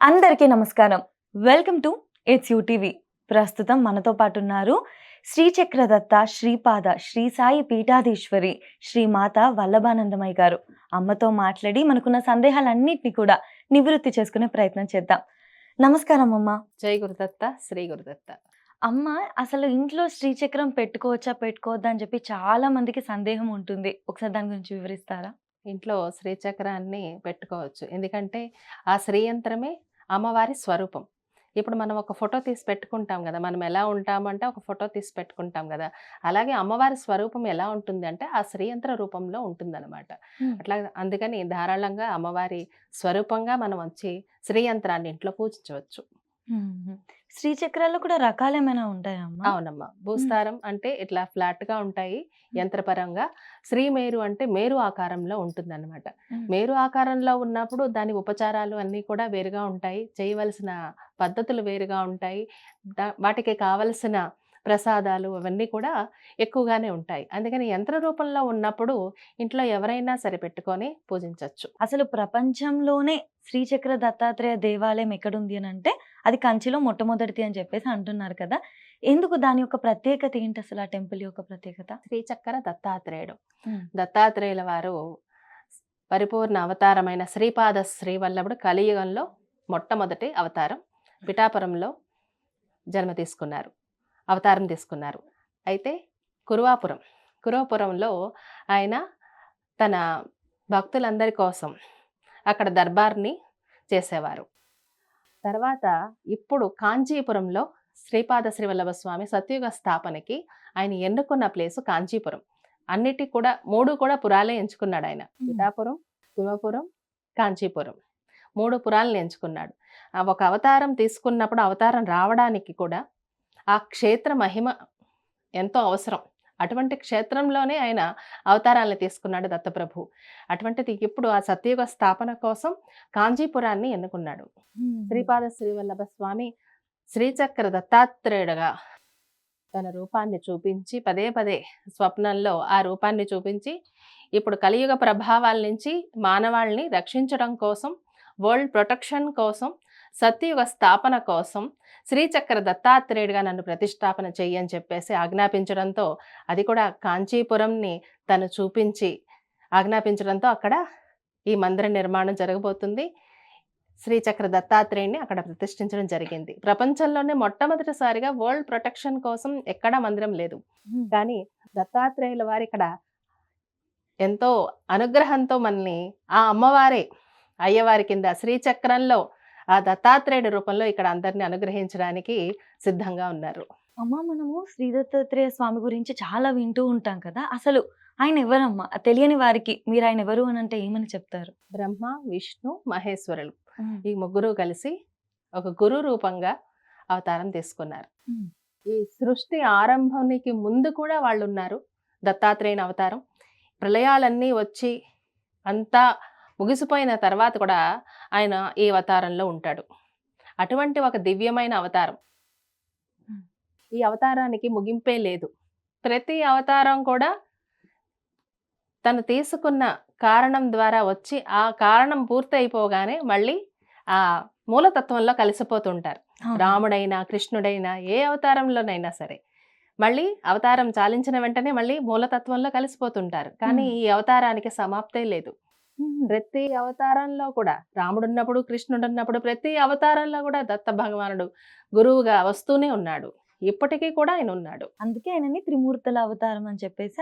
అందరికీ నమస్కారం. Welcome to it's you TV. ప్రస్తుతం మనతో పాటు ఉన్నారు శ్రీచక్రదత్త శ్రీపాద శ్రీ సాయి పీఠాధీశ్వరి శ్రీ మాత వల్లభానందమయ్య గారు. అమ్మతో మాట్లాడి మనకున్న సందేహాలన్నిటిని కూడా నివృత్తి చేసుకునే ప్రయత్నం చేద్దాం. నమస్కారం అమ్మ. జై గురుదత్త, శ్రీ గురుదత్త. అమ్మ, అసలు ఇంట్లో శ్రీచక్రం పెట్టుకోవచ్చా పెట్టుకోవద్దా అని చెప్పి చాలా మందికి సందేహం ఉంటుంది. ఒకసారి దాని గురించి వివరిస్తారా? ఇంట్లో శ్రీచక్రాన్ని పెట్టుకోవచ్చు. ఎందుకంటే ఆ శ్రీయంత్రమే అమ్మవారి స్వరూపం. ఇప్పుడు మనం ఒక ఫోటో తీసి పెట్టుకుంటాం కదా, మనం ఎలా ఉంటామంటే ఒక ఫోటో తీసి పెట్టుకుంటాం కదా, అలాగే అమ్మవారి స్వరూపం ఎలా ఉంటుంది అంటే ఆ శ్రీయంత్ర రూపంలో ఉంటుందన్నమాట. అట్లా అందుకని ధారాళంగా అమ్మవారి స్వరూపంగా మనం వచ్చి శ్రీయంత్రాన్ని ఇంట్లో పూజించవచ్చు. శ్రీచక్రాల్లో కూడా రకాలేమైనా ఉంటాయా అమ్మ? అవునమ్మా. భూస్థారం అంటే ఇట్లా ఫ్లాట్‌గా ఉంటాయి యంత్రపరంగా. శ్రీమేరు అంటే మేరు ఆకారంలో ఉంటుందన్నమాట. మేరు ఆకారంలో ఉన్నప్పుడు దాని ఉపచారాలు అన్నీ కూడా వేరుగా ఉంటాయి. చేయవలసిన పద్ధతులు వేరుగా ఉంటాయి. వాటికి కావలసిన ప్రసాదాలు అవన్నీ కూడా ఎక్కువగానే ఉంటాయి. అందుకని యంత్ర రూపంలో ఉన్నప్పుడు ఇంట్లో ఎవరైనా సరే పెట్టుకొని పూజించొచ్చు. అసలు ప్రపంచంలోనే శ్రీచక్ర దత్తాత్రేయ దేవాలయం ఎక్కడుంది అనంటే అది కంచిలో మొట్టమొదటిది అని చెప్పేసి అంటున్నారు కదా! ఎందుకు దాని యొక్క ప్రత్యేకత ఏంటి అసలు ఆ టెంపుల్ యొక్క ప్రత్యేకత? శ్రీచక్ర దత్తాత్రేయుడు. దత్తాత్రేయుల వారు పరిపూర్ణ అవతారమైన శ్రీపాద శ్రీవల్లభుడు కలియుగంలో మొట్టమొదటి అవతారం. పిఠాపురంలో అవతారం తీసుకున్నారు. అయితే కురువాపురంలో ఆయన తన భక్తులందరి కోసం అక్కడ దర్బార్ని చేసేవారు. తర్వాత ఇప్పుడు కాంచీపురంలో శ్రీపాద శ్రీవల్లభ స్వామి సత్యుగ స్థాపనకి ఆయన ఎన్నుకున్న ప్లేసు కాంచీపురం. అన్నిటి కూడా 3 కూడా పురాలే ఎంచుకున్నాడు ఆయన. పిఠాపురం, కురువాపురం, కాంచీపురం 3 పురాలను ఎంచుకున్నాడు. ఒక అవతారం తీసుకున్నప్పుడు అవతారం రావడానికి కూడా ఆ క్షేత్ర మహిమ ఎంతో అవసరం. అటువంటి క్షేత్రంలోనే ఆయన అవతారాలను తీసుకున్నాడు దత్తప్రభు. అటువంటిది ఇప్పుడు ఆ సత్యయుగ స్థాపన కోసం కాంచీపురాన్ని ఎన్నుకున్నాడు. శ్రీపాద శ్రీవల్లభ స్వామి శ్రీచక్ర దత్తాత్రేయుడుగా తన రూపాన్ని చూపించి పదే పదే స్వప్నంలో ఆ రూపాన్ని చూపించి ఇప్పుడు కలియుగ ప్రభావాల నుంచి మానవాళిని రక్షించడం కోసం, వరల్డ్ ప్రొటెక్షన్ కోసం, సత్యయుగ స్థాపన కోసం శ్రీచక్ర దత్తాత్రేయుడిగా నన్ను ప్రతిష్టాపన చెయ్యని చెప్పేసి ఆజ్ఞాపించడంతో, అది కూడా కాంచీపురంని తను చూపించి ఆజ్ఞాపించడంతో అక్కడ ఈ మందిర నిర్మాణం జరగబోతుంది. శ్రీచక్ర దత్తాత్రేయుడిని అక్కడ ప్రతిష్ఠించడం జరిగింది. ప్రపంచంలోనే మొట్టమొదటిసారిగా వరల్డ్ ప్రొటెక్షన్ కోసం ఎక్కడా మందిరం లేదు. కానీ దత్తాత్రేయుల వారి ఇక్కడ ఎంతో అనుగ్రహంతో మనల్ని ఆ అమ్మవారే అయ్యవారి కింద శ్రీచక్రంలో ఆ దత్తాత్రేయుడి రూపంలో ఇక్కడ అందరిని అనుగ్రహించడానికి సిద్ధంగా ఉన్నారు. అమ్మ, మనము శ్రీ దత్తాత్రేయ స్వామి గురించి చాలా వింటూ ఉంటాం కదా! అసలు ఆయన ఎవరమ్మా? తెలియని వారికి మీరు ఆయన ఎవరు అని అంటే ఏమని చెప్తారు? బ్రహ్మ, విష్ణు, మహేశ్వరులు ఈ 3 కలిసి ఒక గురు రూపంగా అవతారం తీసుకున్నారు. ఈ సృష్టి ఆరంభానికి ముందు కూడా వాళ్ళు ఉన్నారు. దత్తాత్రేయుని అవతారం ప్రళయాలన్నీ వచ్చి అంతా ముగిసిపోయిన తర్వాత కూడా ఆయన ఈ అవతారంలో ఉంటాడు. అటువంటి ఒక దివ్యమైన అవతారం. ఈ అవతారానికి ముగింపే లేదు. ప్రతి అవతారం కూడా తను తీసుకున్న కారణం ద్వారా వచ్చి ఆ కారణం పూర్తి అయిపోగానే మళ్ళీ ఆ మూలతత్వంలో కలిసిపోతుంటారు. రాముడైనా, కృష్ణుడైనా, ఏ అవతారంలోనైనా సరే మళ్ళీ అవతారం చాలించిన వెంటనే మళ్ళీ మూలతత్వంలో కలిసిపోతుంటారు. కానీ ఈ అవతారానికి సమాప్తే లేదు. ప్రతి అవతారంలో కూడా రాముడున్నప్పుడు, కృష్ణుడున్నప్పుడు ప్రతి అవతారంలో కూడా దత్త భగవానుడు గురువుగా వస్తూనే ఉన్నాడు. ఇప్పటికీ కూడా ఆయన ఉన్నాడు. అందుకే ఆయనని త్రిమూర్తుల అవతారం అని చెప్పేసి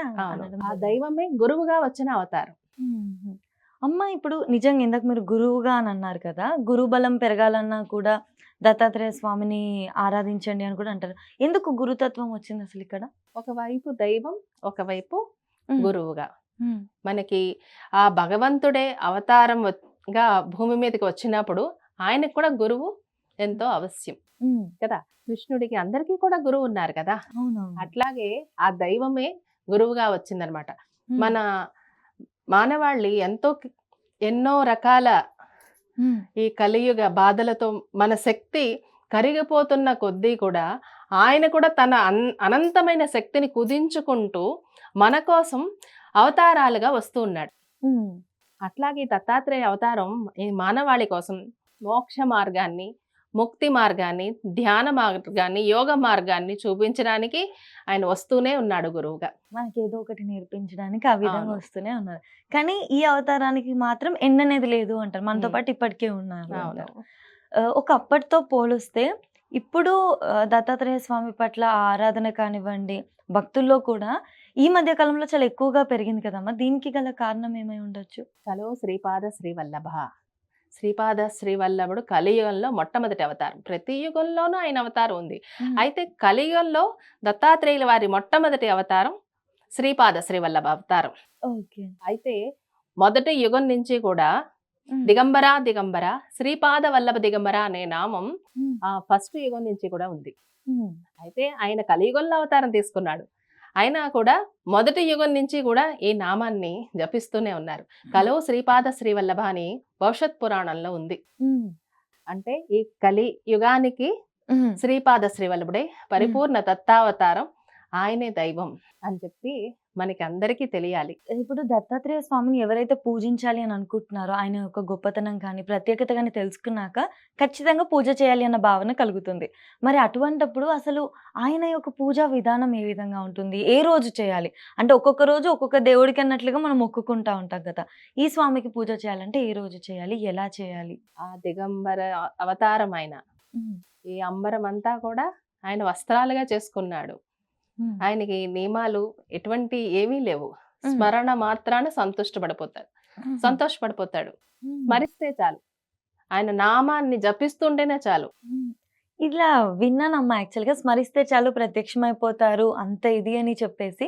ఆ దైవమే గురువుగా వచ్చిన అవతారం. అమ్మ, ఇప్పుడు నిజంగా ఇందాక మీరు గురువుగా అని అన్నారు కదా, గురు బలం పెరగాలన్నా కూడా దత్తాత్రేయ స్వామిని ఆరాధించండి అని కూడా అంటారు. ఎందుకు గురుతత్వం వచ్చింది అసలు ఇక్కడ? ఒకవైపు దైవం, ఒకవైపు గురువుగా. మనకి ఆ భగవంతుడే అవతారంగా భూమి మీదకి వచ్చినప్పుడు ఆయనకు కూడా గురువు ఎంతో అవశ్యం కదా. కృష్ణుడికి అందరికీ కూడా గురువు ఉన్నారు కదా. అట్లాగే ఆ దైవమే గురువుగా వచ్చిందనమాట. మన మానవాళి ఎన్నో రకాల ఈ కలియుగ బాధలతో మన శక్తి కరిగిపోతున్న కొద్దీ కూడా ఆయన కూడా తన అనంతమైన శక్తిని కుదించుకుంటూ మన కోసం అవతారాలుగా వస్తూ ఉన్నాడు. అట్లాగే దత్తాత్రేయ అవతారం ఈ మానవాళి కోసం మోక్ష మార్గాన్ని, ముక్తి మార్గాన్ని, ధ్యాన మార్గాన్ని, యోగ మార్గాన్ని చూపించడానికి ఆయన వస్తూనే ఉన్నాడు గురువుగా. మనకేదో ఒకటి నేర్పించడానికి ఆ విధంగా అవును. వస్తూనే ఉన్నారు. కానీ ఈ అవతారానికి మాత్రం ఎండ్ అనేది లేదు అంటారు. మనతో హ్మ్. పాటు ఇప్పటికే ఉన్నారు అవును. అంటారు. ఒకప్పటితో పోలిస్తే ఇప్పుడు దత్తాత్రేయ స్వామి పట్ల ఆ ఆరాధన కానివ్వండి, భక్తుల్లో కూడా ఈ మధ్య కాలంలో చాలా ఎక్కువగా పెరిగింది కదమ్మా! దీనికి గల కారణం ఏమై ఉండొచ్చు? కలో శ్రీపాద శ్రీవల్లభ. శ్రీపాద శ్రీవల్లభుడు కలియుగంలో మొట్టమొదటి అవతారం. ప్రతి యుగంలోనూ ఆయన అవతారం ఉంది. హ్మ్. అయితే కలియుగంలో దత్తాత్రేయుల వారి మొట్టమొదటి అవతారం శ్రీపాద శ్రీవల్లభ అవతారం. ఓకే. అయితే మొదటి యుగం నుంచి కూడా హ్మ్. దిగంబర దిగంబర శ్రీపాద వల్లభ దిగంబర అనే నామం హ్మ్. ఫస్ట్ యుగం నుంచి కూడా ఉంది. హ్మ్. అయితే ఆయన కలియుగంలో అవతారం తీసుకున్నాడు. అయినా కూడా మొదటి యుగం నుంచి కూడా ఈ నామాన్ని జపిస్తూనే ఉన్నారు. కలో శ్రీపాద శ్రీవల్లభ అని భవిష్యత్ పురాణంలో ఉంది. హ్మ్. అంటే ఈ కలి యుగానికి హ్మ్. శ్రీపాద శ్రీవల్లభుడే పరిపూర్ణ దత్తావతారం. ఆయనే దైవం అని చెప్పి మనకి అందరికీ తెలియాలి. ఇప్పుడు దత్తాత్రేయ స్వామిని ఎవరైతే పూజించాలి అని అనుకుంటున్నారో, ఆయన యొక్క గొప్పతనం కానీ, ప్రత్యేకత గాని తెలుసుకున్నాక ఖచ్చితంగా పూజ చేయాలి అన్న భావన కలుగుతుంది. మరి అటువంటప్పుడు అసలు ఆయన యొక్క పూజా విధానం ఏ విధంగా ఉంటుంది? ఏ రోజు చేయాలి? అంటే ఒక్కొక్క రోజు ఒక్కొక్క దేవుడికి అన్నట్లుగా మనం మొక్కుకుంటా ఉంటాం కదా! ఈ స్వామికి పూజ చేయాలంటే ఏ రోజు చేయాలి? ఎలా చేయాలి? ఆ దిగంబర అవతారం ఆయన. హ్మ్. ఈ అంబరం అంతా కూడా ఆయన వస్త్రాలుగా చేసుకున్నాడు. హ్మ్. ఆయనకి నియమాలు ఎటువంటి ఏమీ లేవు. హ్మ్. స్మరణ మాత్రాన హుహు. సంతోషపడిపోతాడు. హ్మ్. స్మరిస్తే చాలు. ఆయన నామాన్ని జపిస్తుంటేనే చాలు. హ్మ్. ఇలా విన్నానమ్మా యాక్చువల్‌గా స్మరిస్తే చాలు ప్రత్యక్షమైపోతారు. అంత ఇది అని చెప్పేసి.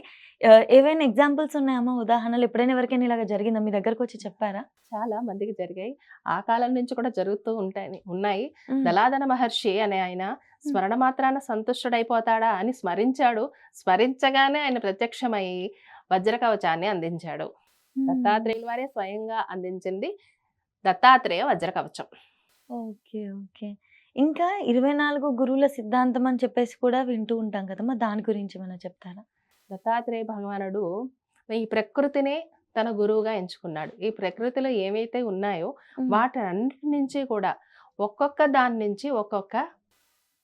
ఏవైనా ఎగ్జాంపుల్స్ ఉన్నాయమ్మా? ఉదాహరణలు ఎప్పుడైనా ఎవరికైనా ఇలాగ జరిగిందా? మీ దగ్గరకొచ్చి చెప్పారా? చాలా మందికి జరిగాయి. ఆ కాలం నుంచి కూడా జరుగుతూ ఉన్నాయి. హ్మ్. దలాదన మహర్షి అనే ఆయన హ్మ్. స్మరణ మాత్రాన సంతుష్టుడైపోతాడా అని స్మరించాడు. స్మరించగానే ఆయన ప్రత్యక్షమై వజ్ర కవచాన్ని అందించాడు. హ్మ్. దత్తాత్రేయుల వారే స్వయంగా అందించింది దత్తాత్రేయ వజ్ర కవచం. ఓకే. ఓకే. ఇంకా 24 గురువుల సిద్ధాంతం అని చెప్పేసి కూడా వింటూ ఉంటాం కదమ్మా! దాని గురించి ఏమైనా చెప్తారా? దత్తాత్రేయ భగవానుడు ఈ ప్రకృతినే తన గురువుగా ఎంచుకున్నాడు. ఈ ప్రకృతిలో ఏవైతే ఉన్నాయో హ్మ్. వాటన్నిటి నుంచి కూడా ఒక్కొక్క దాని నుంచి ఒక్కొక్క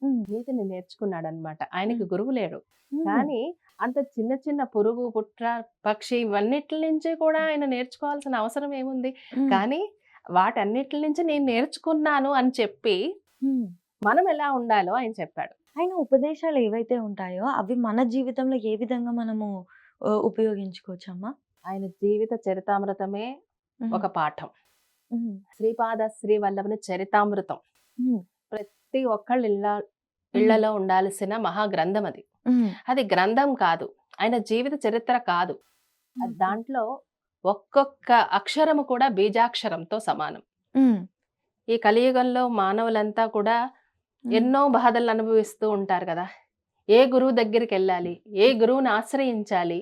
హ్మ్. నీతిని నేర్చుకున్నాడనమాట. ఆయనకి హ్మ్. గురువు లేడు. హ్మ్. కానీ అంత చిన్న చిన్న పురుగు, పుట్ర, పక్షి ఇవన్నిట్ల నుంచి కూడా ఆయన నేర్చుకోవాల్సిన అవసరం ఏముంది? హ్మ్. కానీ వాటన్నిట్ల నుంచి నేను నేర్చుకున్నాను అని చెప్పి హ్మ్. మనం ఎలా ఉండాలో ఆయన చెప్పాడు. ఆయన ఉపదేశాలు ఏవైతే ఉంటాయో అవి మన జీవితంలో ఏ విధంగా మనము ఉపయోగించుకోవచ్చమ్మా? ఆయన జీవిత చరితామృతమే హ్మ్. ఒక పాఠం. హ్మ్. శ్రీపాద శ్రీవల్లభుని చరితామృతం. హ్మ్. ప్రతి ఒక్కళ్ళ హ్మ్. ఇళ్లలో ఉండాల్సిన మహా గ్రంథం అది. హ్మ్. అది గ్రంథం కాదు. ఆయన జీవిత చరిత్ర కాదు. ఓకే. దాంట్లో ఒక్కొక్క అక్షరము కూడా బీజాక్షరంతో సమానం. హ్మ్. ఈ కలియుగంలో మానవులంతా కూడా హ్మ్. ఎన్నో బాధలను అనుభవిస్తూ ఉంటారు కదా! ఏ గురువు దగ్గరికెళ్ళాలి? ఏ గురువుని ఆశ్రయించాలి?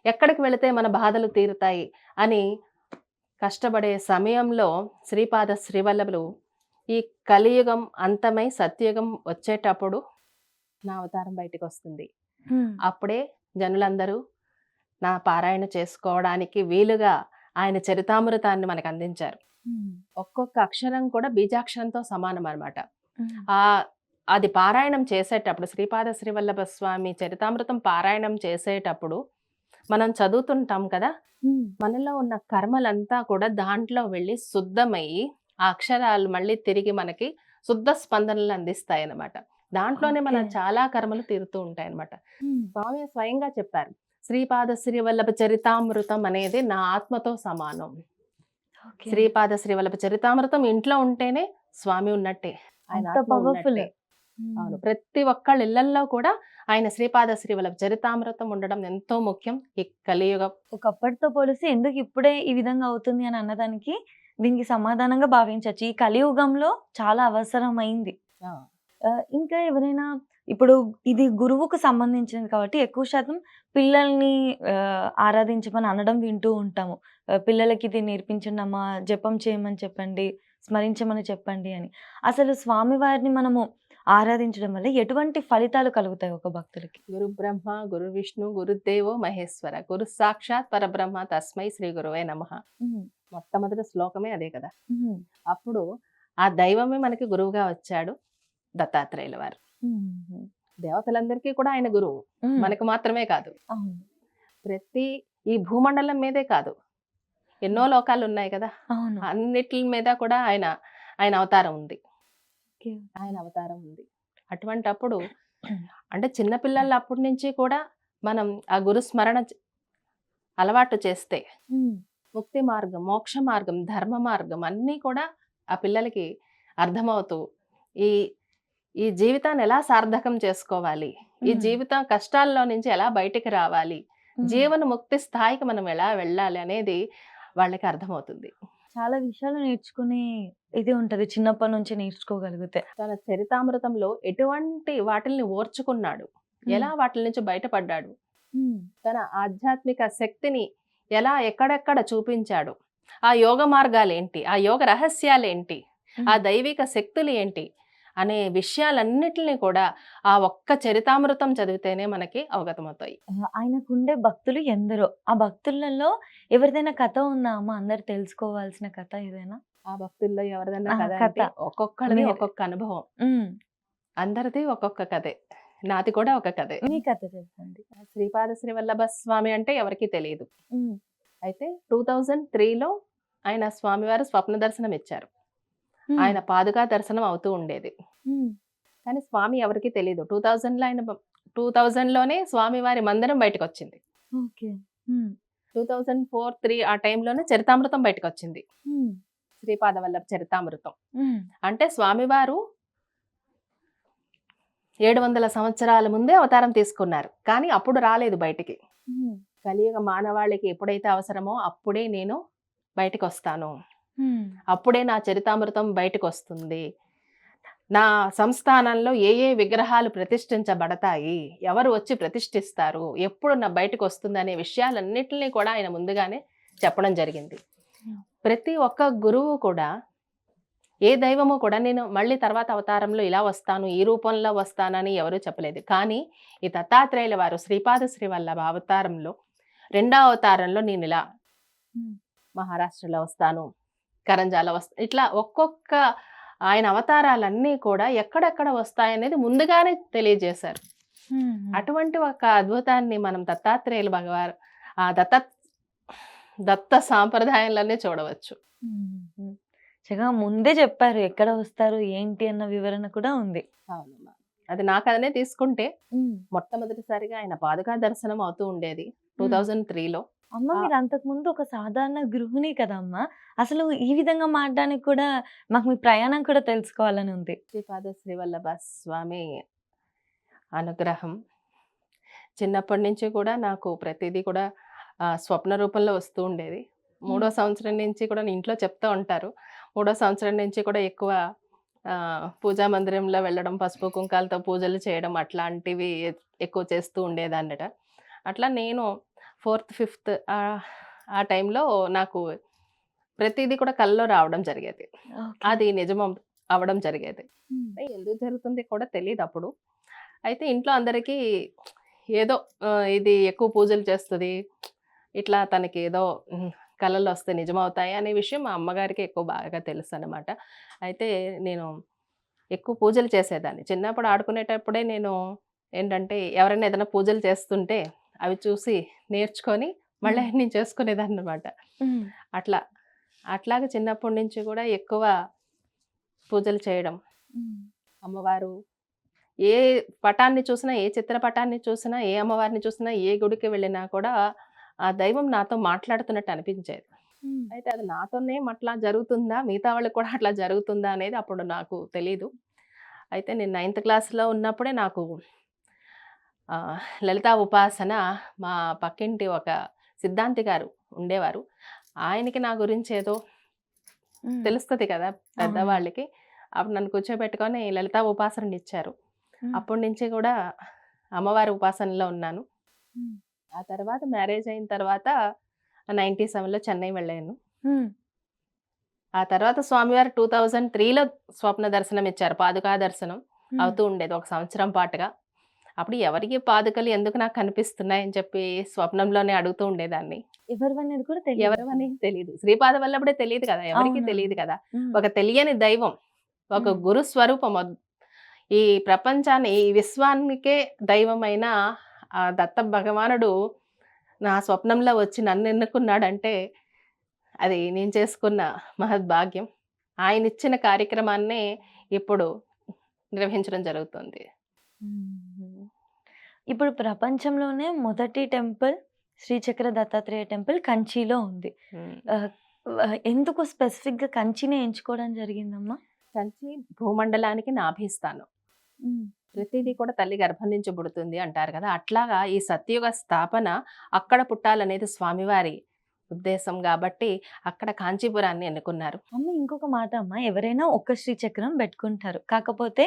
ఎక్కడికి వెళితే మన బాధలు తీరుతాయి? అని కష్టపడే సమయంలో శ్రీపాద శ్రీవల్లభులు ఈ కలియుగం అంతమై సత్యయుగం వచ్చేటప్పుడు నా అవతారం బయటికొస్తుంది. హ్మ్. అప్పుడే జనులందరూ నా పారాయణ చేసుకోవడానికి వీలుగా ఆయన చరితామృతాన్ని మనకందించారు. హ్మ్. ఒక్కొక్క అక్షరం కూడా బీజాక్షరంతో సమానమనమాట. హ్మ్. ఆహ్, అది పారాయణం చేసేటప్పుడు శ్రీపాద శ్రీవల్లభ స్వామి చరితామృతం పారాయణం చేసేటప్పుడు మనం చదువుతుంటాం కదా! హ్మ్. మనలో ఉన్న కర్మలంతా కూడా దాంట్లో వెళ్ళి శుద్ధమయ్యి, ఆ అక్షరాలు మళ్ళీ తిరిగి మనకి శుద్ధ స్పందనలు అందిస్తాయన్నమాట. దాంట్లోనే మన ఓకే. చాలా కర్మలు తీరుతూ ఉంటాయన్నమాట. హ్మ్. స్వామి స్వయంగా చెప్పారు. శ్రీపాద శ్రీవల్లభ చరితామృతం అనేది నా ఆత్మతో సమానం. ఓకే. శ్రీపాద శ్రీవల్లభ చరితామృతం ఇంట్లో ఉంటేనే స్వామి ఉన్నట్టే. ఆయన అంత ఆత్మ పవర్‌ఫుల్. ఉన్నట్టే. హ్మ్. అవును. ప్రతి ఒక్కళ్ళ ఇళ్లల్లో కూడా ఆయన శ్రీపాద శ్రీవల్లభ చరితామృతం ఉండడం ఎంతో ముఖ్యం. ఈ కలియుగం ఒకప్పటితో పోలిస్తే ఎందుకు ఇప్పుడే ఈ విధంగా అవుతుంది అని అన్నదానికి దీనికి సమాధానంగా భావించొచ్చు. ఈ కలియుగంలో చాలా అవసరమైంది. ఆ! ఇంకా ఎవరైనా ఇప్పుడు ఇది గురువుకు సంబంధించింది కాబట్టి ఎక్కువ శాతం పిల్లల్ని ఆరాధించమని అనడం వింటూ ఉంటాము. పిల్లలకి ఇది నేర్పించండమ్మా, జపం చేయమని చెప్పండి, స్మరించమని చెప్పండి అని. అసలు స్వామివారిని మనము ఆరాధించడం వల్ల ఎటువంటి ఫలితాలు కలుగుతాయి ఒక భక్తులకి? గురు బ్రహ్మ, గురు విష్ణు, గురుదేవో మహేశ్వర. గురు సాక్షాత్ పరబ్రహ్మ తస్మై శ్రీ గురువే నమః. హ్మ్. మొట్టమొదటి శ్లోకమే అదే కదా! హ్మ్. అప్పుడు ఆ దైవమే మనకి గురువుగా వచ్చాడు దత్తాత్రేయుల వారు. హ్మ్. దేవతలందరికీ కూడా ఆయన గురువు, హ్మ్. మనకు మాత్రమే కాదు. అవును. ప్రతి ఈ భూమండలం మీదే కాదు, ఎన్నో లోకాలు ఉన్నాయి కదా, అవును. అన్నిటి మీద కూడా ఆయన ఆయన అవతారం ఉంది. ఓకే. ఆయన అవతారం ఉంది. అటువంటప్పుడు అంటే చిన్నపిల్లలు అప్పటి నుంచి కూడా మనం ఆ గురు స్మరణ అలవాటు చేస్తే హ్మ్. ముక్తి మార్గం, మోక్ష మార్గం, ధర్మ మార్గం అన్నీ కూడా ఆ పిల్లలకి అర్థమవుతూ ఈ ఈ జీవితాన్ని ఎలా సార్థకం చేసుకోవాలి, ఈ హ్మ్. జీవితం కష్టాల్లో నుంచి ఎలా బయటికి రావాలి, హ్మ్. జీవన ముక్తి స్థాయికి మనం ఎలా వెళ్ళాలి అనేది వాళ్ళకి అర్థమవుతుంది. చాలా విషయాలు నేర్చుకునే ఇది ఉంటది. చిన్నప్పటి నుంచి నేర్చుకోగలిగితే. తన చరితామృతంలో ఎటువంటి వాటిల్ని ఓర్చుకున్నాడు, హ్మ్. ఎలా వాటిల నుంచి బయటపడ్డాడు, హ్మ్. తన ఆధ్యాత్మిక శక్తిని ఎలా ఎక్కడెక్కడ చూపించాడు, ఆ యోగ మార్గాలేంటి, ఆ యోగ రహస్యాలేంటి, ఆ హ్మ్. దైవిక శక్తులు ఏంటి అనే విషయాలన్నిటిని కూడా ఆ ఒక్క చరితామృతం చదివితేనే మనకి అవగతమవుతాయి. ఆయనకుండే భక్తులు ఎందరో. ఆ భక్తులలో ఎవరిదైనా కథ ఉందా అమ్మ? అందరూ తెలుసుకోవాల్సిన కథ ఏదైనా? ఆ భక్తుల్లో ఎవరిదన్నా ఆ! కథ కథ. అంటే ఒక్కొక్కళ్ళది మీరు ఒక్కొక్క అనుభవం, హ్మ్. అందరిది ఒక్కొక్క కథే, నాది కూడా ఒక కథే. మీ కథ చెప్పండి. శ్రీపాద శ్రీవల్లభ స్వామి అంటే ఎవరికీ తెలియదు. హ్మ్. అయితే 2003లో ఆయన స్వామివారు స్వప్న దర్శనం ఇచ్చారు. హ్మ్. ఆయన పాదుకా దర్శనం అవుతూ ఉండేది. హ్మ్. కానీ స్వామి ఎవరికీ తెలీదు. 2000లో ఆయన 2000లోనే స్వామివారి మందిరం బయటకొచ్చింది. ఓకే. హ్మ్. 2004, 3 ఆ టైంలోనే చరితామృతం బయటకొచ్చింది. హ్మ్. శ్రీపాద వల్లభ చరితామృతం. హ్మ్. అంటే స్వామివారు 700 సంవత్సరాల ముందే అవతారం తీసుకున్నారు. కానీ అప్పుడు రాలేదు బయటికి. హ్మ్. కలియుగ మానవాళికి ఎప్పుడైతే అవసరమో అప్పుడే నేను బయటికొస్తాను, హ్మ్. అప్పుడే నా చరితామృతం బయటకొస్తుంది, నా సంస్థానంలో ఏ ఏ విగ్రహాలు ప్రతిష్ఠించబడతాయి, ఎవరు వచ్చి ప్రతిష్ఠిస్తారు, ఎప్పుడు నా బయటకొస్తుందనే విషయాలన్నిటిని కూడా ఆయన ముందుగానే చెప్పడం జరిగింది. హ్మ్. ప్రతి ఒక్క గురువు కూడా, ఏ దైవము కూడా నేను మళ్ళీ తర్వాత అవతారంలో ఇలా వస్తాను, ఈ రూపంలో వస్తానని ఎవరూ చెప్పలేదు. కానీ ఈ దత్తాత్రేయుల వారు శ్రీపాద శ్రీవల్లభ అవతారంలో రెండో అవతారంలో నేనిలా హ్మ్. మహారాష్ట్రలో వస్తాను, కరంజాలో ఇట్లా ఒక్కొక్క ఆయన అవతారాలన్నీ కూడా ఎక్కడెక్కడ వస్తాయనేది ముందుగానే తెలియజేశారు. హుహు. అటువంటి ఒక అద్భుతాన్ని మనం దత్తాత్రేయులు భగవాన్ ఆ దత్త సాంప్రదాయంలోనే చూడవచ్చు. హుహు. చక్కగా ముందే చెప్పారు. ఎక్కడ వస్తారు, ఏంటి అన్న వివరణ కూడా ఉంది. అవునమ్మా. అది నా కథనే తీసుకుంటే హ్మ్. మొట్టమొదటిసారిగా ఆయన పాదుకా దర్శనం అవుతూ ఉండేది హ్మ్. 2003లో. అమ్మ ఆ మీరు అంతకుముందు ఒక సాధారణ గృహిణి కదమ్మా! అసలు ఈ విధంగా మారడానికి కూడా మాకు మీ ప్రయాణం కూడా తెలుసుకోవాలని ఉంది. శ్రీపాద శ్రీవల్లభ స్వామి అనుగ్రహం చిన్నప్పటి నుంచి కూడా నాకు ప్రతిదీ కూడా స్వప్న రూపంలో వస్తూ ఉండేది. మూడో హ్మ్. సంవత్సరం నుంచి కూడా ఇంట్లో చెప్తూ ఉంటారు. మూడో సంవత్సరం నుంచి కూడా ఎక్కువ పూజా మందిరంలో వెళ్ళడం, పసుపు కుంకాలతో పూజలు చేయడం అట్లాంటివి ఎక్కువ చేస్తూ ఉండేదాన్నట. అట్లా నేను ఫోర్త్, ఫిఫ్త్ ఆ టైంలో నాకు ప్రతీదీ కూడా కల్లో రావడం జరిగేది. ఓకే. అది అవ్వడం జరిగేది. హ్మ్. ఎందుకు జరుగుతుంది కూడా తెలీదప్పుడు. అయితే ఇంట్లో అందరికీ ఏదో ఇది ఎక్కువ పూజలు చేస్తది, ఇట్లా తనకి ఏదో కలలొస్తే నిజమవుతాయి అనే విషయం మా అమ్మగారికి ఎక్కువ బాగా తెలుసనమాట. అయితే నేను ఎక్కువ పూజలు చేసేదాన్ని. చిన్నప్పుడు ఆడుకునేటప్పుడే నేను ఏంటంటే, ఎవరైనా ఏదైనా పూజలు చేస్తుంటే అవి చూసి నేర్చుకొని మళ్ళీ హ్మ్. నేను చేసుకునేదాన్ననమాట. హ్మ్. అట్లా. అట్లాగా చిన్నప్పటి నుంచి కూడా ఎక్కువ పూజలు చేయడం. హ్మ్. అమ్మవారు ఏ పటాన్ని చూసినా, ఏ చిత్రపటాన్ని చూసినా, ఏ అమ్మవారిని చూసినా, ఏ గుడికి వెళ్ళినా కూడా ఆ దైవం నాతో మాట్లాడుతున్నట్టు అనిపించేది. హ్మ్. అయితే అది నాతోనే అట్లా జరుగుతుందా? మిగతా వాళ్ళకి కూడా అట్లా జరుగుతుందా? అనేది అప్పుడు నాకు తెలీదు. అయితే నేను నైన్త్ క్లాస్‌లో ఉన్నప్పుడే నాకు లలితా ఉపాసన మా పక్కింటి ఒక సిద్ధాంతి గారు ఉండేవారు. ఆయనకి నా గురించి ఏదో హ్మ్. తెలుస్తది కదా అవును. పెద్దవాళ్ళకి. అప్పుడు నన్ను కూర్చోబెట్టుకొని లలితా ఉపాసననిచ్చారు. హ్మ్. అప్పటి నుంచి కూడా అమ్మవారి ఉపాసనలో ఉన్నాను. హ్మ్. ఆ తర్వాత మ్యారేజ్ అయిన తర్వాత 97లో చెన్నై వెళ్ళాను. హ్మ్. ఆ తర్వాత స్వామివారు 2003లో స్వప్న దర్శనం ఇచ్చారు. పాదుకా దర్శనం హ్మ్. అవుతూ ఉండేది ఒక సంవత్సరం పాటుగా. అప్పుడు ఎవరికి పాదుకలు ఎందుకు నాకు కనిపిస్తున్నాయని చెప్పి స్వప్నంలోనే అడుగుతూ ఉండేదాన్ని. ఎవరివనేది కూడా తెలీదసలు. ఎవరివని తెలీదు. శ్రీపాద వల్లభుడే తెలీదు కదా! ఎవరికీ అవునవును. తెలీదు కదా! హ్మ్. ఒక తెలియని దైవం. ఒక గురు స్వరూపం. ఈ ప్రపంచాన్ని, ఈ విశ్వానికే దైవమైన ఆ దత్త భగవానుడు నా స్వప్నంలో వచ్చి నన్ను ఎన్నుకున్నాడంటే అది నేను చేసుకున్న మహద్భాగ్యం. ఆయన ఇచ్చిన కార్యక్రమాన్నే ఇప్పుడు నిర్వహించడం జరుగుతుంది. మ్మ్. ఇప్పుడు ప్రపంచంలోనే మొదటి టెంపుల్ శ్రీచక్ర దత్తాత్రేయ టెంపుల్ కంచిలో ఉంది. ఆ, ఎందుకు స్పెసిఫిక్ గా కంచిని ఎంచుకోవడం జరిగిందమ్మా? కంచి భూమండలానికి నాభిస్తాను. ప్రతిదీ కూడా తల్లి గర్భం నుంచి పుడుతుంది అంటారు కదా, అట్లాగా ఈ సత్యుగ స్థాపన అక్కడ పుట్టాలనేది స్వామివారి ఉద్దేశం కాబట్టి అక్కడ కాంచీపురాన్ని ఎన్నుకున్నారు. అమ్మ ఇంకొక మాట అమ్మ, ఎవరైనా ఒక్క శ్రీచక్రం పెట్టుకుంటారు, కాకపోతే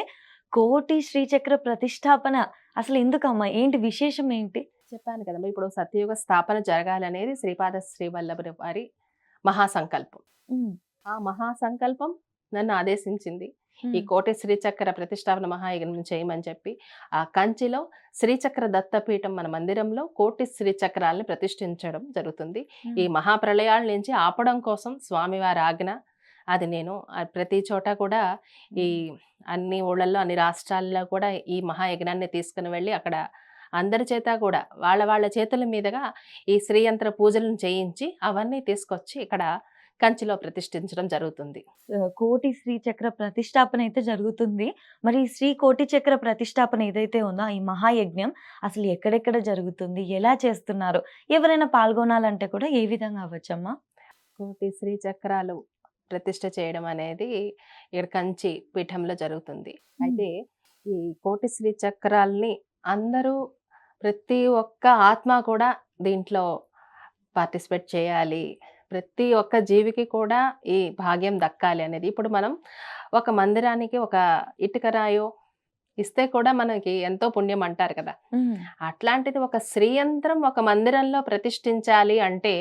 కోటి శ్రీచక్ర ప్రతిష్టాపన అసలు ఎందుకమ్మా? ఏంటి విశేషం ఏంటి? చెప్పాను కదమ్మా, ఇప్పుడు సత్యయుగ స్థాపన జరగాలనేది శ్రీపాద శ్రీవల్లభుని వారి మహాసంకల్పం. ఆ మహాసంకల్పం నన్ను ఆదేశించింది ఈ కోటి శ్రీచక్ర ప్రతిష్టాపన మహాయజ్ఞం చేయమని చెప్పి. ఆ కంచిలో శ్రీచక్ర దత్తపీఠం మన మందిరంలో కోటి శ్రీచక్రాలని ప్రతిష్ఠించడం జరుగుతుంది. ఈ మహాప్రళయాల నుంచి ఆపడం కోసం స్వామివారి ఆజ్ఞ. అది నేను ప్రతి చోట కూడా ఈ అన్ని ఊళ్ళల్లో అన్ని రాష్ట్రాల్లో కూడా ఈ మహాయజ్ఞాన్ని తీసుకుని వెళ్ళి అక్కడ అందరి చేత కూడా వాళ్ళ వాళ్ళ చేతుల మీదుగా ఈ శ్రీయంత్ర పూజలను చేయించి అవన్నీ తీసుకొచ్చి ఇక్కడ కంచిలో ప్రతిష్ఠించడం జరుగుతుంది. కోటి శ్రీచక్ర ప్రతిష్టాపన అయితే జరుగుతుంది. మరి ఈ శ్రీ కోటి చక్ర ప్రతిష్టాపన ఏదైతే ఉందో ఈ మహాయజ్ఞం అసలు ఎక్కడెక్కడ జరుగుతుంది, ఎలా చేస్తున్నారు, ఎవరైనా పాల్గొనాలంటే కూడా ఏ విధంగా అవ్వచ్చమ్మా? కోటి శ్రీచక్రాలు ప్రతిష్ఠ చేయడం అనేది ఇక్కడ కంచి పీఠంలో జరుగుతుంది. అయితే ఈ కోటి శ్రీచక్రాల్ని అందరూ ప్రతి ఒక్క ఆత్మ కూడా దీంట్లో పార్టిసిపేట్ చేయాలి, ప్రతి ఒక్క జీవికి కూడా ఈ భాగ్యం దక్కాలి అనేది. ఇప్పుడు మనం ఒక మందిరానికి ఒక ఇటుక రాయో ఇస్తే కూడా మనకి ఎంతో పుణ్యం అంటారు కదా, అట్లాంటిది ఒక శ్రీయంత్రం ఒక మందిరంలో ప్రతిష్ఠించాలి అంటే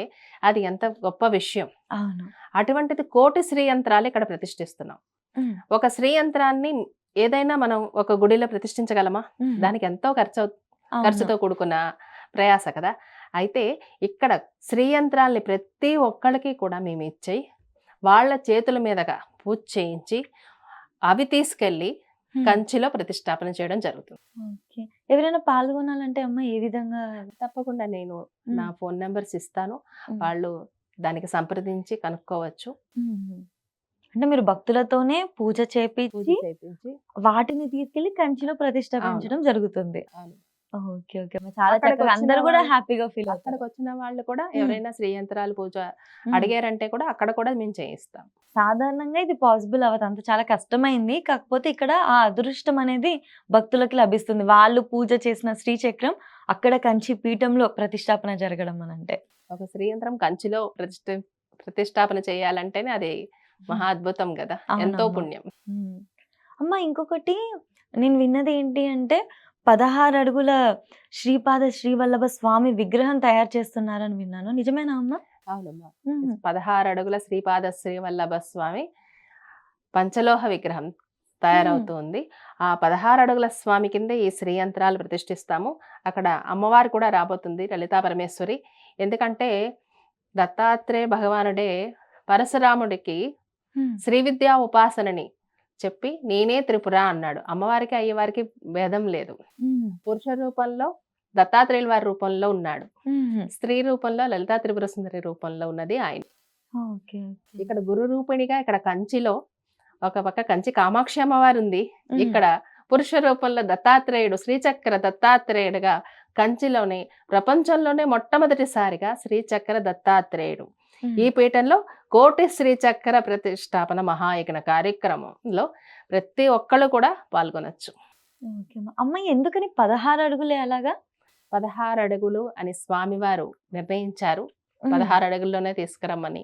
అది ఎంత గొప్ప విషయం. అటువంటిది కోటి శ్రీయంత్రాలు ఇక్కడ ప్రతిష్ఠిస్తున్నాం. ఒక శ్రీయంత్రాన్ని ఏదైనా మనం ఒక గుడిలో ప్రతిష్ఠించగలమా? దానికి ఎంతో ఖర్చుతో కూడుకున్న ప్రయాస కదా. అయితే ఇక్కడ శ్రీయంత్రాల్ని ప్రతి ఒక్కళ్ళకి కూడా మేము ఇచ్చి వాళ్ళ చేతుల మీదగా పూజ చేయించి అవి తీసుకెళ్ళి కంచిలో ప్రతిష్టాపన చేయడం జరుగుతుంది. ఎవరైనా పాల్గొనాలంటే అమ్మ ఏ విధంగా? తప్పకుండా నేను నా ఫోన్ నెంబర్స్ ఇస్తాను, వాళ్ళు దానికి సంప్రదించి కనుక్కోవచ్చు. అంటే మీరు భక్తులతోనే పూజ చేపించి వాటిని తీసుకెళ్లి కంచిలో ప్రతిష్టాపించడం జరుగుతుంది. ఓకే ఓకే, చాలా చక్కగా అందరూ కూడా హ్యాపీగా ఫీల్ అవుతారు. అక్కడికి వచ్చిన వాళ్ళు కూడా ఎవరైనా శ్రీయంత్రాలు పూజ అడిగారంటే కూడా అక్కడ కూడా మేము చేయిస్తాం. సాధారణంగా ఇది పాసిబుల్ అవ్వదు, అంత చాలా కష్టమైంది. కాకపోతే ఇక్కడ ఆ అదృష్టం అనేది భక్తులకు లభిస్తుంది. వాళ్ళు పూజ చేసిన శ్రీచక్రం అక్కడ కంచి పీఠంలో ప్రతిష్టాపన జరగడం అని అంటే, ఒక శ్రీయంత్రం కంచిలో ప్రతిష్టాపన చేయాలంటేనే అది మహా అద్భుతం కదా, ఎంతో పుణ్యం. అమ్మ ఇంకొకటి నేను విన్నది ఏంటి అంటే 16 అడుగుల శ్రీపాద శ్రీవల్లభ స్వామి విగ్రహం తయారు చేస్తున్నారని విన్నాను, నిజమేనా అమ్మా? అవునమ్మా, 16 అడుగుల శ్రీపాద శ్రీవల్లభ స్వామి పంచలోహ విగ్రహం తయారవుతుంది. ఆ 16 అడుగుల స్వామి కింద ఈ శ్రీయంత్రాలు ప్రతిష్ఠిస్తాము. అక్కడ అమ్మవారు కూడా రాబోతుంది, లలితా పరమేశ్వరి. ఎందుకంటే దత్తాత్రేయ భగవానుడే పరశురాముడికి శ్రీ విద్యా ఉపాసనని చెప్పి నేనే త్రిపుర అన్నాడు. అమ్మవారికి అయ్యవారికి భేదం లేదు. పురుష రూపంలో దత్తాత్రేయుల వారి రూపంలో ఉన్నాడు, స్త్రీ రూపంలో లలితా త్రిపుర సుందరి రూపంలో ఉన్నది ఆయన. ఇక్కడ గురు రూపిణిగా ఇక్కడ కంచిలో ఒక పక్క కంచి కామాక్షి అమ్మవారు ఉంది, ఇక్కడ పురుష రూపంలో దత్తాత్రేయుడు శ్రీచక్ర దత్తాత్రేయుడుగా కంచిలోనే ప్రపంచంలోనే మొట్టమొదటిసారిగా శ్రీచక్ర దత్తాత్రేయుడు. ఈ పీఠంలో కోటి శ్రీచక్ర ప్రతిష్టాపన మహాయజ్ఞ కార్యక్రమంలో ప్రతి ఒక్కళ్ళు కూడా పాల్గొనొచ్చు. అమ్మ ఎందుకని 16 అడుగులే? అలాగా 16 అడుగులు అని స్వామివారు నిర్ణయించారు, 16 అడుగుల్లోనే తీసుకురమ్మని.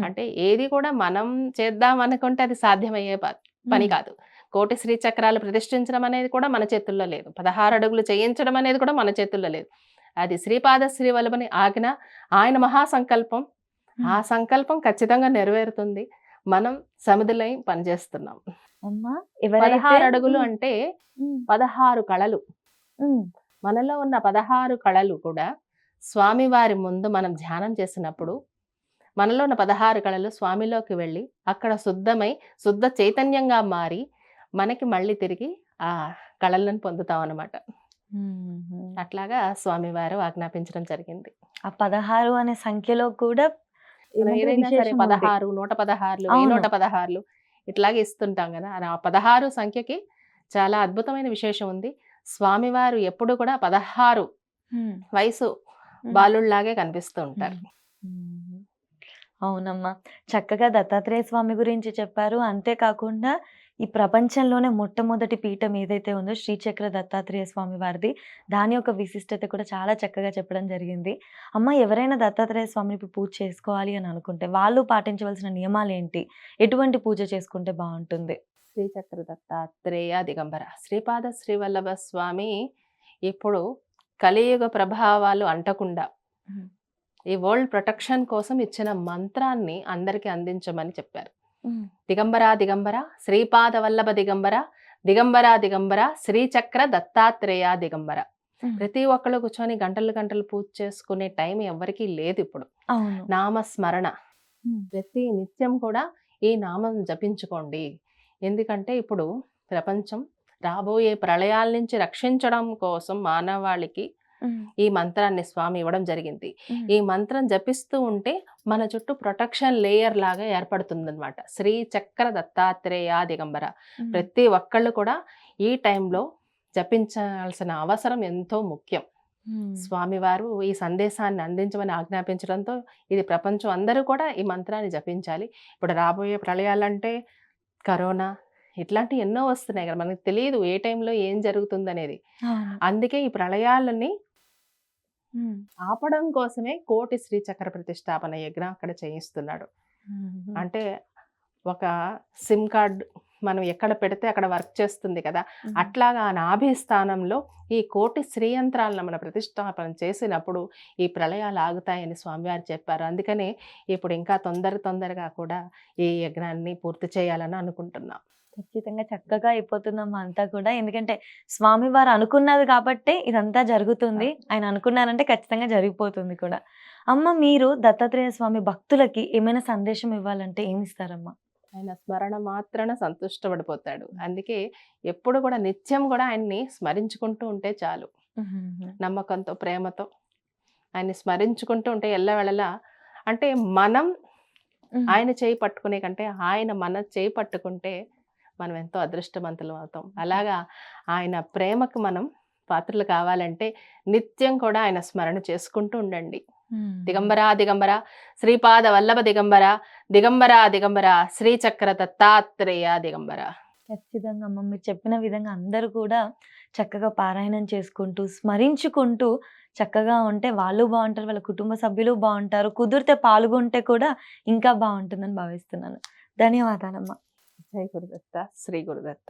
అంటే ఏది కూడా మనం చేద్దాం అనుకుంటే అది సాధ్యమయ్యే పని కాదు. కోటి శ్రీచక్రాలు ప్రతిష్ఠించడం అనేది కూడా మన చేతుల్లో లేదు, 16 అడుగులు చేయించడం అనేది కూడా మన చేతుల్లో లేదు. అది శ్రీపాద శ్రీవల్లభుని ఆజ్ఞ, ఆయన మహాసంకల్పం. ఆ సంకల్పం ఖచ్చితంగా నెరవేరుతుంది. మనం సమిధులై పనిచేస్తున్నాం. 16 అడుగులు అంటే 16 కళలు. మనలో ఉన్న 16 కళలు కూడా స్వామివారి ముందు మనం ధ్యానం చేసినప్పుడు మనలో ఉన్న 16 కళలు స్వామిలోకి వెళ్ళి అక్కడ శుద్ధ చైతన్యంగా మారి మనకి మళ్ళీ తిరిగి ఆ కళలను పొందుతాం అన్నమాట. అట్లాగా స్వామివారు ఆజ్ఞాపించడం జరిగింది. ఆ 16 అనే సంఖ్యలో కూడా మనం ఏమంటారు ఏదైనా సరే విశేషం ఉంది. 16, 116, అవును. 1116 ఇట్లాగే ఇస్తుంటాం కదా. ఆ 16 సంఖ్యకి చాలా అద్భుతమైన విశేషం ఉంది. స్వామివారు ఎప్పుడు కూడా 16 హ్మ్. వయసు హ్మ్. బాలుళ్లాగే కనిపిస్తూ ఉంటారు. హ్మ్. అవునమ్మా. చక్కగా దత్తాత్రేయ స్వామి గురించి చెప్పారు. అంతే కాకుండా ఈ ప్రపంచంలోనే మొట్టమొదటి పీఠం ఏదైతే ఉందో శ్రీచక్ర దత్తాత్రేయ స్వామి వారిది. దాని యొక్క విశిష్టత కూడా చాలా చక్కగా చెప్పడం జరిగింది. అమ్మ ఎవరైనా దత్తాత్రేయ స్వామిని ఇప్పుడు పూజ చేసుకోవాలి అని అనుకుంటే వాళ్ళు పాటించవలసిన నియమాలేంటి? ఎటువంటి పూజ చేసుకుంటే బావుంటుంది? శ్రీచక్ర దత్తాత్రేయ దిగంబర శ్రీపాద శ్రీవల్లభ స్వామి ఇప్పుడు కలియుగ ప్రభావాలు అంటకుండా హ్మ్. ఈ వరల్డ్ ప్రొటెక్షన్ కోసం ఇచ్చిన మంత్రాన్ని అందరికీ అందించమని చెప్పారు. హ్మ్. దిగంబర దిగంబర శ్రీపాద వల్లభ దిగంబర దిగంబర దిగంబర శ్రీచక్ర దత్తాత్రేయ దిగంబర. హ్మ్. ప్రతి ఒక్కళ్ళు కూర్చొని గంటలు గంటలు పూజ చేసుకునే టైం ఎవరికీ లేదు ఇప్పుడు. అవును. నామస్మరణ హ్మ్. ప్రతి నిత్యం కూడా ఈ నామం జపించుకోండి. ఎందుకంటే ఇప్పుడు ప్రపంచం రాబోయే ప్రళయాల నుంచి రక్షించడం కోసం మానవాళికి హ్మ్. ఈ మంత్రాన్ని స్వామి ఇవ్వడం జరిగింది. హ్మ్. ఈ మంత్రం జపిస్తూ ఉంటే మన చుట్టూ ప్రొటెక్షన్ లేయర్ లాగా ఏర్పడుతుందన్నమాట. శ్రీ చక్ర దత్తాత్రేయ దిగంబర. హ్మ్. ప్రతి ఒక్కళ్ళు కూడా ఈ టైంలో జపించాల్సిన అవసరం ఎంతో ముఖ్యం. హ్మ్. స్వామివారు ఈ సందేశాన్ని అందించమని ఆజ్ఞాపించడంతో ఇది ప్రపంచం అందరూ కూడా ఈ మంత్రాన్ని జపించాలి. ఇప్పుడు రాబోయే ప్రళయాలంటే కరోనా ఇట్లాంటివి ఎన్నో వస్తున్నాయి కదా. మనకు తెలియదు ఏ టైంలో ఏం జరుగుతుందనేది. అవును. అందుకే ఈ ప్రళయాలని హ్మ్. ఆపడం కోసమే కోటి శ్రీచక్ర ప్రతిష్టాపన యజ్ఞం అక్కడ చేయిస్తున్నాడు. హుహు. అంటే ఒక సిమ్ కార్డ్ మనం ఎక్కడ పెడితే అక్కడ వర్క్ చేస్తుంది కదా. హ్మ్. అట్లాగా ఆ నాభి స్థానంలో ఈ కోటి శ్రీయంత్రాలను మన ప్రతిష్టాపన చేసినప్పుడు ఈ ప్రళయాలు ఆగుతాయని స్వామివారు చెప్పారు. అందుకనే ఇప్పుడు ఇంకా తొందరగా కూడా ఈ యజ్ఞాన్ని పూర్తి చేయాలని అనుకుంటున్నాం. ఖచ్చితంగా చక్కగా అయిపోతుందమ్మా అంతా కూడా. ఎందుకంటే స్వామివారు అనుకున్నది కాబట్టే ఇదంతా జరుగుతుంది. ఆయన అనుకున్నారంటే ఖచ్చితంగా జరిగిపోతుంది కూడా. అమ్మ మీరు దత్తాత్రేయ స్వామి భక్తులకి ఏమైనా సందేశం ఇవ్వాలంటే ఏమిస్తారమ్మా? ఆయన స్మరణ మాత్రాన సంతుష్టపడిపోతాడు. అందుకే ఎప్పుడు కూడా నిత్యం కూడా ఆయన్ని స్మరించుకుంటూ ఉంటే చాలు. హుహుహు. నమ్మకంతో, ప్రేమతో ఆయన్ని స్మరించుకుంటూ ఉంటే ఎల్లవేళలా అంటే మనం హ్మ్. ఆయన చేయి పట్టుకునే కంటే ఆయన మన చేయి పట్టుకుంటే మనం ఎంతో అదృష్టవంతులం అవుతాం. అలాగా ఆయన ప్రేమకు మనం పాత్రలు కావాలంటే నిత్యం కూడా ఆయన స్మరణ చేసుకుంటూ ఉండండి. హ్మ్. దిగంబర దిగంబర శ్రీపాద వల్లభ దిగంబర దిగంబర దిగంబర శ్రీచక్ర దత్తాత్రేయ దిగంబర. ఖచ్చితంగా అమ్మ. మీరు చెప్పిన విధంగా అందరూ కూడా చక్కగా పారాయణం చేసుకుంటూ, స్మరించుకుంటూ చక్కగా ఉంటే వాళ్ళు బావుంటారు. వాళ్ళ కుటుంబ సభ్యులు బావుంటారు. కుదిరితే పాల్గొంటే కూడా ఇంకా బావుంటుందని భావిస్తున్నాను. ధన్యవాదాలమ్మ. జై గురుదత్త శ్రీ గురుదత్త.